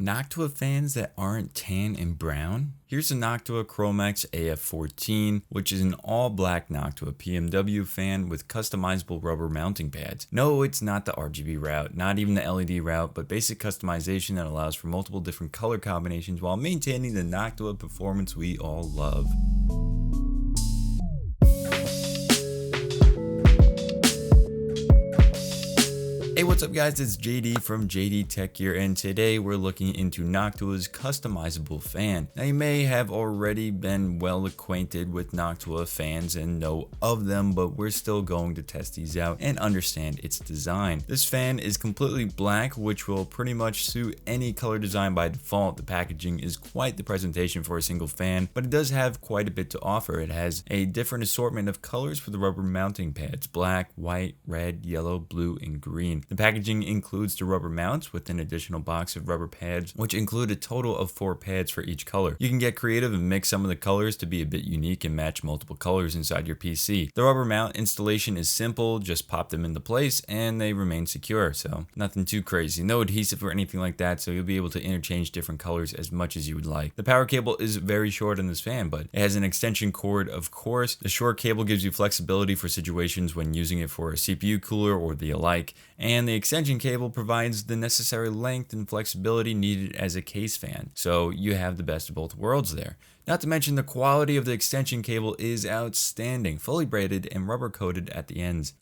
Noctua fans that aren't tan and brown? Here's a Noctua Chromax AF14, which is an all-black Noctua PMW fan with customizable rubber mounting pads. No, it's not the RGB route, not even the LED route, but basic customization that allows for multiple different color combinations while maintaining the Noctua performance we all love. Hey, what's up guys, it's JD from JDTechGear, and today we're looking into Noctua's customizable fan. Now you may have already been well acquainted with Noctua fans and know of them, but we're still going to test these out and understand its design. This fan is completely black, which will pretty much suit any color design by default. The packaging is quite the presentation for a single fan, but it does have quite a bit to offer. It has a different assortment of colors for the rubber mounting pads: black, white, red, yellow, blue, and green. The packaging includes the rubber mounts with an additional box of rubber pads, which include a total of 4 pads for each color. You can get creative and mix some of the colors to be a bit unique and match multiple colors inside your PC. The rubber mount installation is simple, just pop them into place and they remain secure, so nothing too crazy. No adhesive or anything like that, so you'll be able to interchange different colors as much as you would like. The power cable is very short on this fan, but it has an extension cord, of course. The short cable gives you flexibility for situations when using it for a CPU cooler or the alike, and the extension cable provides the necessary length and flexibility needed as a case fan, so you have the best of both worlds there. Not to mention the quality of the extension cable is outstanding, fully braided and rubber coated at the ends.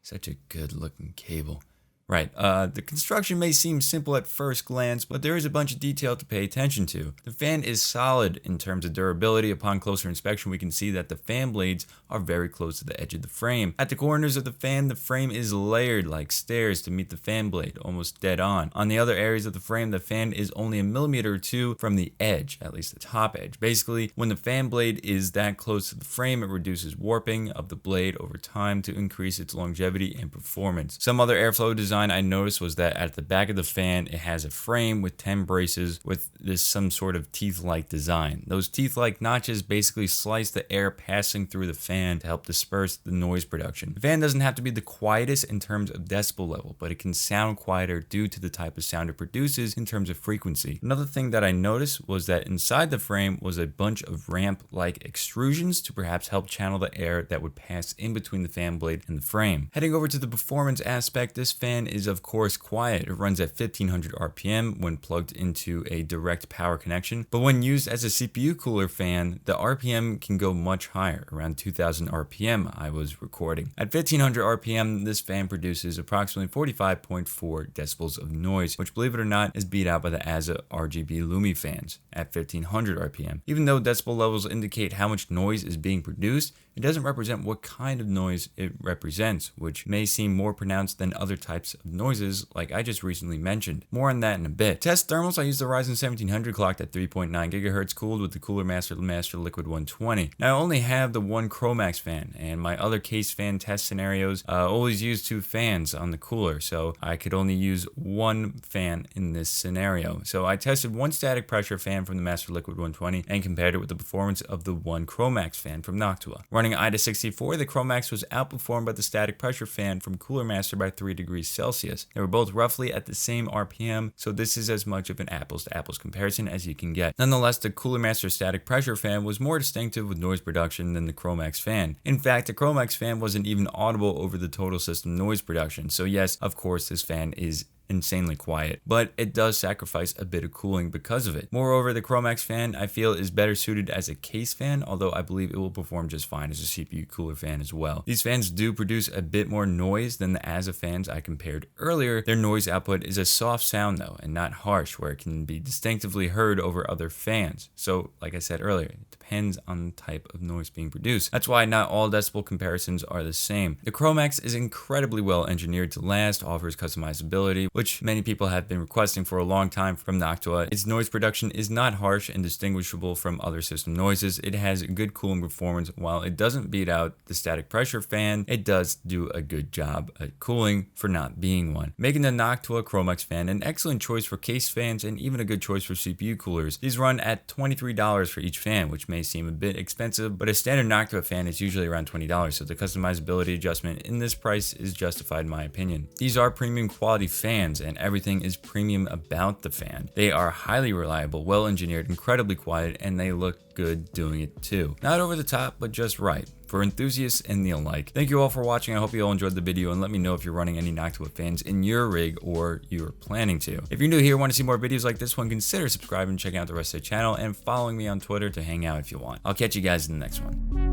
Such a good looking cable. Right, the construction may seem simple at first glance, but there is a bunch of detail to pay attention to. The fan is solid in terms of durability. Upon closer inspection, we can see that the fan blades are very close to the edge of the frame. At the corners of the frame is layered like stairs to meet the fan blade, almost dead on. On the other areas of the frame, the fan is only a millimeter or two from the edge, at least the top edge. Basically, when the fan blade is that close to the frame, it reduces warping of the blade over time to increase its longevity and performance. Some other airflow design I noticed was that at the back of the fan, it has a frame with 10 braces with some sort of teeth-like design. Those teeth-like notches basically slice the air passing through the fan to help disperse the noise production. The fan doesn't have to be the quietest in terms of decibel level, but it can sound quieter due to the type of sound it produces in terms of frequency. Another thing that I noticed was that inside the frame was a bunch of ramp-like extrusions to perhaps help channel the air that would pass in between the fan blade and the frame. Heading over to the performance aspect, this fan is of course quiet. It runs at 1500 RPM when plugged into a direct power connection, but when used as a CPU cooler fan, the RPM can go much higher, around 2000 RPM I was recording. At 1500 RPM, this fan produces approximately 45.4 decibels of noise, which, believe it or not, is beat out by the ASA RGB Lumi fans at 1500 RPM. Even though decibel levels indicate how much noise is being produced, it doesn't represent what kind of noise it represents, which may seem more pronounced than other types of noises like I just recently mentioned. More on that in a bit. Test thermals, I used the Ryzen 1700 clocked at 3.9 GHz, cooled with the Cooler Master Liquid 120. Now I only have the one Chromax fan, and my other case fan test scenarios always use 2 fans on the cooler, so I could only use 1 fan in this scenario. So I tested one static pressure fan from the Master Liquid 120 and compared it with the performance of the one Chromax fan from Noctua. Running IDA 64, the Chromax was outperformed by the static pressure fan from Cooler Master by 3 degrees Celsius. They were both roughly at the same RPM, so this is as much of an apples to apples comparison as you can get. Nonetheless, the Cooler Master static pressure fan was more distinctive with noise production than the Chromax fan. In fact, the Chromax fan wasn't even audible over the total system noise production, so yes, of course, this fan is insanely quiet, but it does sacrifice a bit of cooling because of it. Moreover, the Chromax fan I feel is better suited as a case fan, although I believe it will perform just fine as a CPU cooler fan as well. These fans do produce a bit more noise than the ASA fans I compared earlier. Their noise output is a soft sound though, and not harsh, where it can be distinctively heard over other fans. So like I said earlier, it depends on the type of noise being produced. That's why not all decibel comparisons are the same. The Chromax is incredibly well engineered to last, offers customizability, which many people have been requesting for a long time from Noctua. Its noise production is not harsh and distinguishable from other system noises. It has good cooling performance. While it doesn't beat out the static pressure fan, it does do a good job at cooling for not being one, making the Noctua Chromax fan an excellent choice for case fans and even a good choice for CPU coolers. These run at $23 for each fan, which may seem a bit expensive, but a standard Noctua fan is usually around $20, so the customizability adjustment in this price is justified in my opinion. These are premium quality fans, fans, and everything is premium about the fan. They are highly reliable, well engineered, incredibly quiet, and they look good doing it too. Not over the top, but just right. For enthusiasts and the alike. Thank you all for watching. I hope you all enjoyed the video, and let me know if you're running any Noctua fans in your rig or you're planning to. If you're new here and want to see more videos like this one, consider subscribing, checking out the rest of the channel, and following me on Twitter to hang out if you want. I'll catch you guys in the next one.